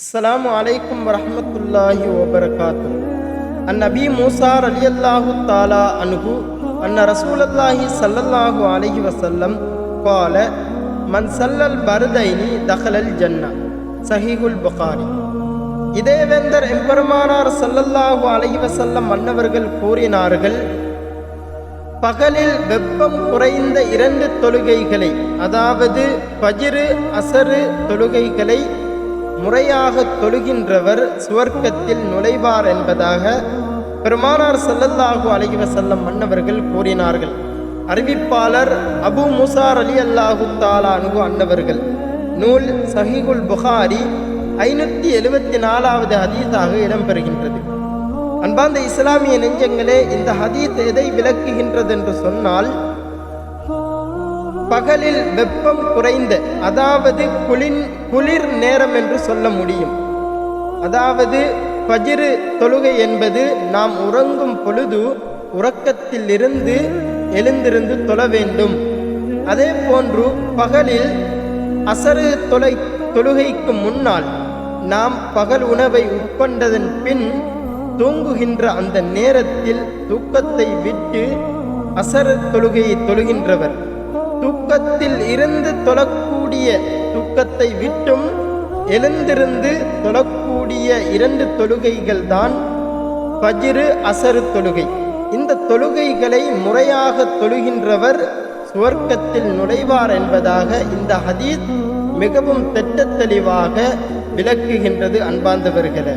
அஸ்ஸலாமு அலைக்கும் வரஹ்மத்துல்லாஹி வபரகாத்துஹு. அந்நபி மூசா ரலியல்லாஹு தஆலா அன்ஹு அன்ன ரசூலுல்லாஹி ஸல்லல்லாஹு அலைஹி வஸல்லம் قال من صلى البردين دخل الجنة சஹீஹுல் புகாரி. இதேவேந்தர் எம்பெருமானார் ஸல்லல்லாஹு அலைஹி வஸல்லம் அன்னவர்கள் கூறினார்கள், பகலில் வெப்பம் குறைந்த 2 தொழுகைகளை, அதாவது ஃபஜ்ரு அஸரு தொழுகைகளை முறையாக தொழுகின்றவர் சுவர்க்கத்தில் நுழைவார் என்பதாக பெருமானார் ஸல்லல்லாஹு அலைஹி வஸல்லம் அன்னவர்கள் கூறினார்கள். அறிவிப்பாளர் அபூ மூஸா ரலியல்லாஹு தஆலா அன்ஹு அன்னவர்கள். நூல் சஹீஹுல் புகாரி 574வது ஹதீஸாக இடம்பெறுகின்றது. அன்பார்ந்த இஸ்லாமிய நெஞ்சங்களே, இந்த ஹதீஸ் எதை விளக்குகின்றது என்று சொன்னால், பகலில் வெப்பம் குறைந்த, அதாவது குளிர் நேரம் என்று சொல்ல முடியும். அதாவது ஃபஜ்ரு தொழுகை என்பது நாம் உறங்கும் பொழுது உறக்கத்தில் இருந்து எழுந்திருந்து தொழ வேண்டும். அதே போன்று பகலில் அசரு தொழுகைக்கு முன்னால் நாம் பகல் உணவை உட்கொண்டதன் பின் தூங்குகின்ற அந்த நேரத்தில் தூக்கத்தை விட்டு அசரு தொழுகையை தொழுகின்றவர், தூக்கத்தில் இருந்து தொழக்கூடிய, தூக்கத்தை விட்டும் எழுந்திருந்து தொழக்கூடிய 2 தொழுகைகள் தான் ஃபஜ்ரு அஸரு தொழுகை. இந்த தொழுகைகளை முறையாக தொழுகின்றவர் சுவர்க்கத்தில் நுழைவார் என்பதாக இந்த ஹதீஸ் மிகவும் திட்டத் தெளிவாக விளக்குகின்றது. அன்பார்ந்தவர்களே,